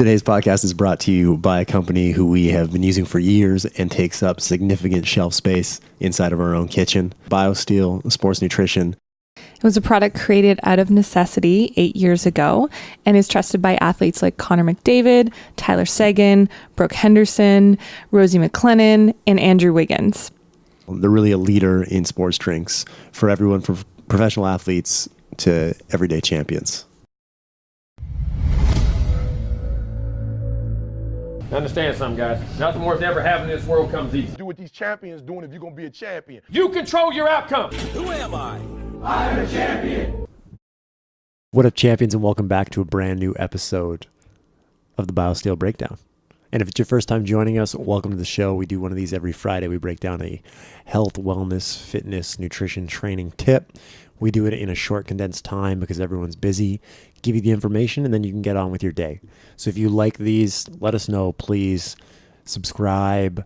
Today's podcast is brought to you by a company who we have been using for years and takes up significant shelf space inside of our own kitchen. Biosteel Sports Nutrition. It was a product created out of necessity 8 years ago and is trusted by athletes like Connor McDavid, Tyler Seguin, Brooke Henderson, Rosie MacLennan, and Andrew Wiggins. They're really a leader in sports drinks for everyone from professional athletes to everyday champions. Understand something, guys. Nothing worth ever having in this world comes easy. Do what these champions doing if you're going to be a champion. You control your outcome. Who am I? I'm a champion. What up, champions, and welcome back to a brand new episode of the Biosteel Breakdown. And if it's your first time joining us, welcome to the show. We do one of these every Friday. We break down a health, wellness, fitness, nutrition, training tip. We do it in a short, condensed time because everyone's busy. Give you the information, and then you can get on with your day. So if you like these, let us know. Please subscribe,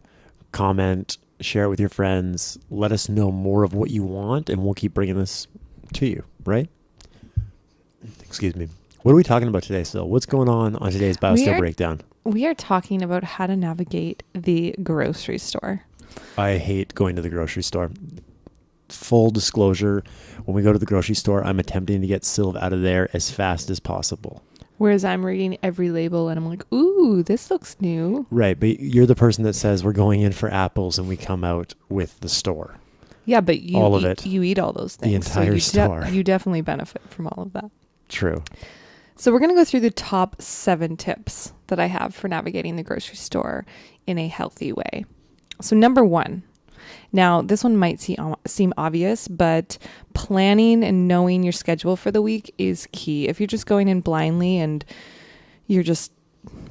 comment, share it with your friends. Let us know more of what you want, and we'll keep bringing this to you, right? Excuse me. What are we talking about today, Sil? What's going on today's Biosteel Breakdown? We are talking about how to navigate the grocery store. I hate going to the grocery store. Full disclosure, when we go to the grocery store, I'm attempting to get Sylv out of there as fast as possible. Whereas I'm reading every label and I'm like, ooh, this looks new. Right, but you're the person that says we're going in for apples and we come out with the store. Yeah, but you all of it. You eat all those things. The entire store. You definitely benefit from all of that. True. So we're going to go through the top 7 tips that I have for navigating the grocery store in a healthy way. So number 1. Now, this one might seem obvious, but planning and knowing your schedule for the week is key. If you're just going in blindly and you're just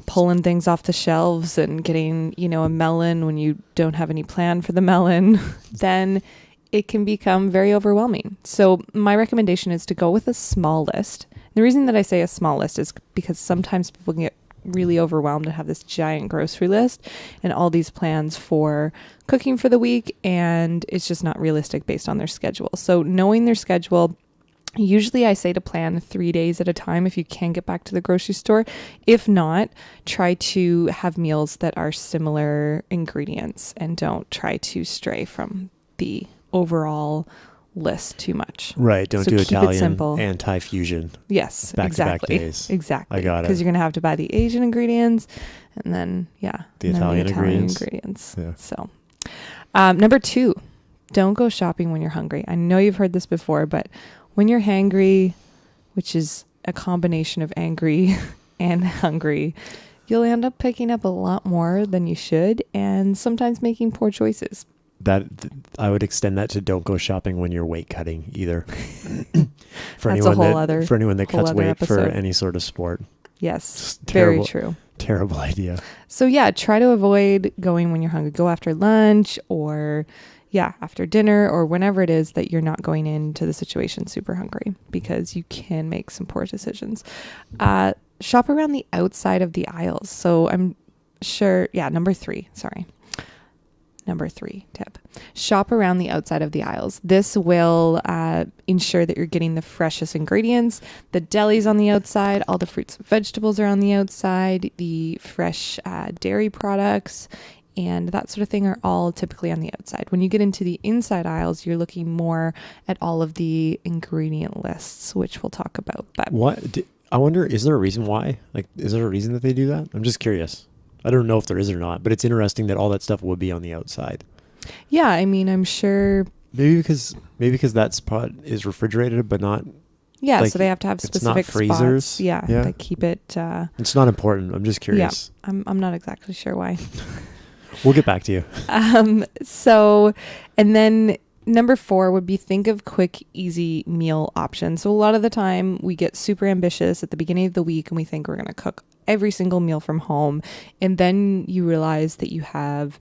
pulling things off the shelves and getting, a melon when you don't have any plan for the melon, then it can become very overwhelming. So my recommendation is to go with a small list. The reason that I say a small list is because sometimes people can get really overwhelmed and have this giant grocery list and all these plans for cooking for the week, and it's just not realistic based on their schedule. So knowing their schedule, usually I say to plan 3 days at a time if you can get back to the grocery store. If not, try to have meals that are similar ingredients and don't try to stray from the overall list too much. Right. Don't do keep Italian it simple. and Thai fusion. Yes, back exactly. to back days. Exactly. I got it. Because you're going to have to buy the Asian ingredients and then, the Italian ingredients. Yeah. So, number 2, don't go shopping when you're hungry. I know you've heard this before, but when you're hangry, which is a combination of angry and hungry, you'll end up picking up a lot more than you should and sometimes making poor choices. That I would extend that to don't go shopping when you're weight cutting either. For That's anyone that cuts weight episode. for any sort of sport. Yes, Terrible, very true. Terrible idea. So try to avoid going when you're hungry. Go after lunch or after dinner or whenever it is that you're not going into the situation super hungry, because you can make some poor decisions. Shop around the outside of the aisles. So I'm sure, number 3 tip. Shop around the outside of the aisles. This will ensure that you're getting the freshest ingredients. The deli's on the outside. All the fruits and vegetables are on the outside. The fresh dairy products and that sort of thing are all typically on the outside. When you get into the inside aisles, you're looking more at all of the ingredient lists, which we'll talk about. But I wonder, is there a reason why? Is there a reason that they do that? I'm just curious. I don't know if there is or not, but it's interesting that all that stuff would be on the outside. Yeah, I mean, I'm sure. Maybe because that spot is refrigerated, but not. Yeah, so they have to have specific freezers. spots. Yeah, that keep it. It's not important. I'm just curious. Yeah, I'm not exactly sure why. We'll get back to you. So, and then number 4 would be think of quick, easy meal options. So a lot of the time we get super ambitious at the beginning of the week and we think we're going to cook every single meal from home. And then you realize that you have,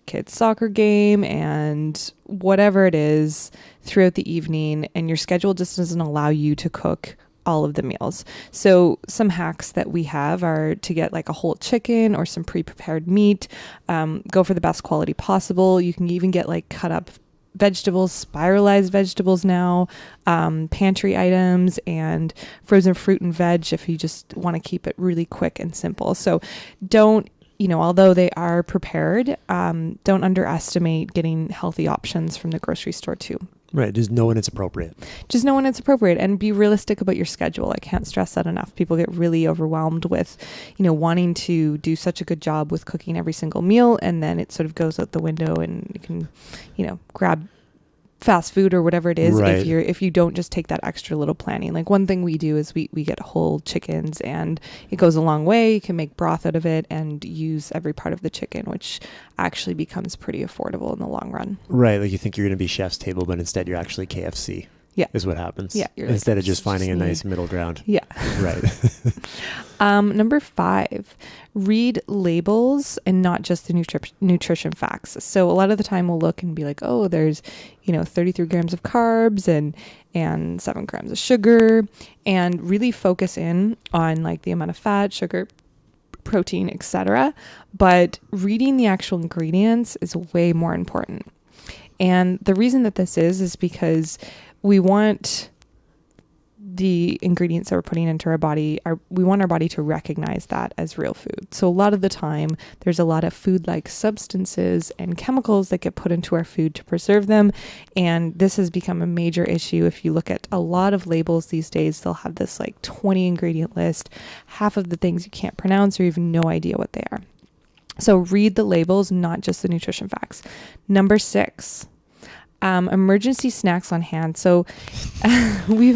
kids' soccer game and whatever it is throughout the evening, and your schedule just doesn't allow you to cook all of the meals. So some hacks that we have are to get a whole chicken or some pre-prepared meat, go for the best quality possible. You can even get cut up vegetables, spiralized vegetables now, pantry items, and frozen fruit and veg if you just want to keep it really quick and simple. So don't, although they are prepared, don't underestimate getting healthy options from the grocery store too. Right. Just know when it's appropriate. Just know when it's appropriate and be realistic about your schedule. I can't stress that enough. People get really overwhelmed with, wanting to do such a good job with cooking every single meal, and then it sort of goes out the window and you can, grab fast food or whatever it is. Right. If you don't just take that extra little planning. Like one thing we do is we get whole chickens, and it goes a long way. You can make broth out of it and use every part of the chicken, which actually becomes pretty affordable in the long run. Right. Like you think you're going to be chef's table, but instead you're actually KFC. Yeah. Is what happens. Yeah. Instead of just finding a nice middle ground. Yeah. Right. Number 5, read labels and not just the nutrition facts. So a lot of the time we'll look and be like, oh, there's, 33 grams of carbs and 7 grams of sugar, and really focus in on like the amount of fat, sugar, protein, etc. But reading the actual ingredients is way more important. And the reason that this is because we want the ingredients that we're putting into our body, we want our body to recognize that as real food. So a lot of the time, there's a lot of food-like substances and chemicals that get put into our food to preserve them. And this has become a major issue. If you look at a lot of labels these days, they'll have this like 20 ingredient list, half of the things you can't pronounce or even no idea what they are. So read the labels, not just the nutrition facts. Number 6. Emergency snacks on hand. So we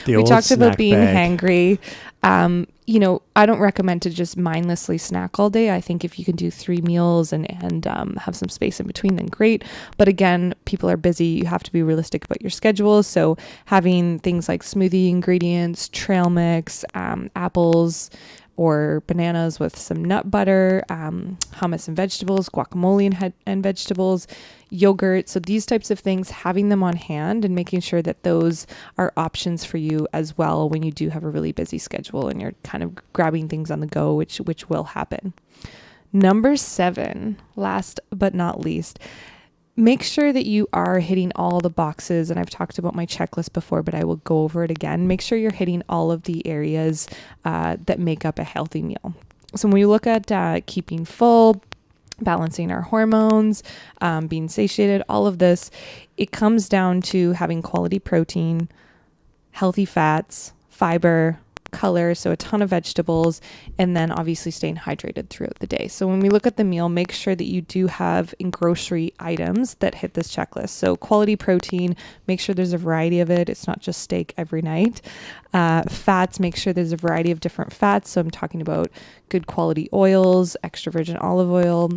talked about being hangry. I don't recommend to just mindlessly snack all day. I think if you can do 3 meals and have some space in between, then great. But again, people are busy. You have to be realistic about your schedule. So having things like smoothie ingredients, trail mix, apples, or bananas with some nut butter, hummus and vegetables, guacamole and vegetables, yogurt. So these types of things, having them on hand and making sure that those are options for you as well when you do have a really busy schedule and you're kind of grabbing things on the go, which will happen. Number 7, last but not least, make sure that you are hitting all the boxes. And I've talked about my checklist before, but I will go over it again. Make sure you're hitting all of the areas that make up a healthy meal. So when we look at keeping full, balancing our hormones, being satiated, all of this, it comes down to having quality protein, healthy fats, fiber, color, so a ton of vegetables, and then obviously staying hydrated throughout the day. So when we look at the meal, make sure that you do have in grocery items that hit this checklist. So quality protein, make sure there's a variety of it. It's not just steak every night. Fats, make sure there's a variety of different fats. So I'm talking about good quality oils, extra virgin olive oil,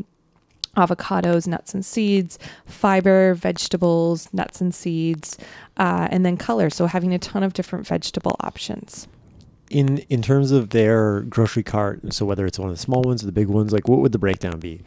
avocados, nuts and seeds, fiber, vegetables, nuts and seeds, and then color. So having a ton of different vegetable options. In terms of their grocery cart, so whether it's one of the small ones or the big ones, like what would the breakdown be?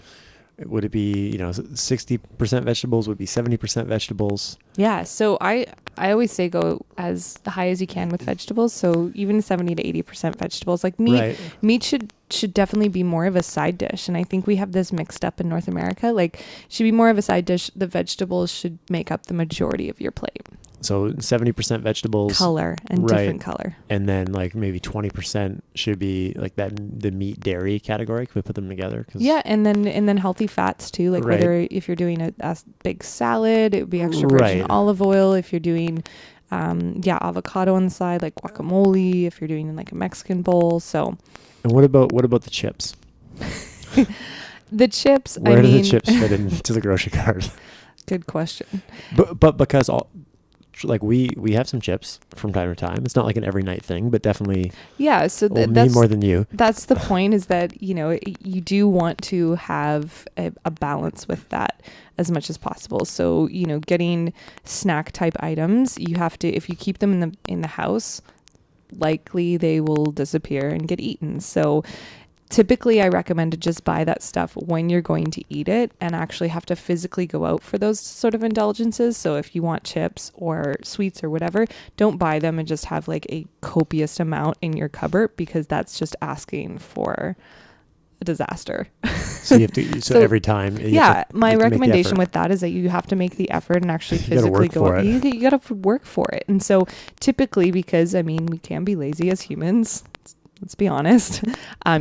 Would it be, 60% vegetables? Would it be 70% vegetables? Yeah. So I always say go as high as you can with vegetables. So even 70 to 80% vegetables. Like meat should definitely be more of a side dish. And I think we have this mixed up in North America. Like should be more of a side dish. The vegetables should make up the majority of your plate. So 70% vegetables, color and different color, and then like maybe 20% should be like the meat dairy category. Can we put them together? Yeah, and then healthy fats too. Like whether if you're doing a big salad, it would be extra virgin olive oil. If you're doing avocado on the side, like guacamole. If you're doing like a Mexican bowl, so. And what about the chips? The chips. Where do the chips fit into the grocery cart? Good question. But because like we have some chips from time to time. It's not like an every night thing, but definitely. Yeah, so that's more than you. That's the point. Is that you do want to have a balance with that as much as possible. So getting snack type items, you have to, if you keep them in the house, likely they will disappear and get eaten. So typically, I recommend to just buy that stuff when you're going to eat it and actually have to physically go out for those sort of indulgences. So if you want chips or sweets or whatever, don't buy them and just have like a copious amount in your cupboard, because that's just asking for a disaster. So you have to. So every time. My recommendation with that is that you have to make the effort and actually physically go. You got to work for it. And so typically, because I mean, we can be lazy as humans. Let's be honest.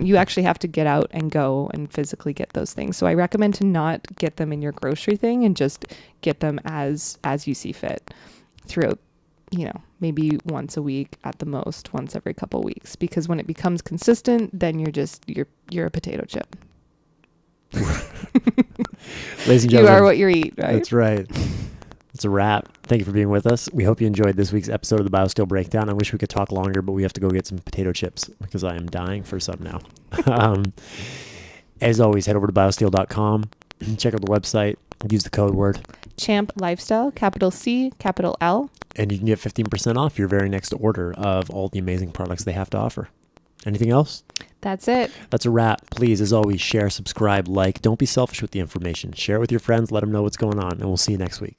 You actually have to get out and go and physically get those things. So I recommend to not get them in your grocery thing and just get them as you see fit throughout, maybe once a week at the most, once every couple of weeks. Because when it becomes consistent, then you're a potato chip. Ladies and gentlemen, you are what you eat, right? That's right. It's a wrap. Thank you for being with us. We hope you enjoyed this week's episode of the Biosteel Breakdown. I wish we could talk longer, but we have to go get some potato chips because I am dying for some now. As always, head over to biosteel.com. Check out the website. Use the code word Champ Lifestyle, capital C, capital L. And you can get 15% off your very next order of all the amazing products they have to offer. Anything else? That's it. That's a wrap. Please, as always, share, subscribe, like. Don't be selfish with the information. Share it with your friends. Let them know what's going on. And we'll see you next week.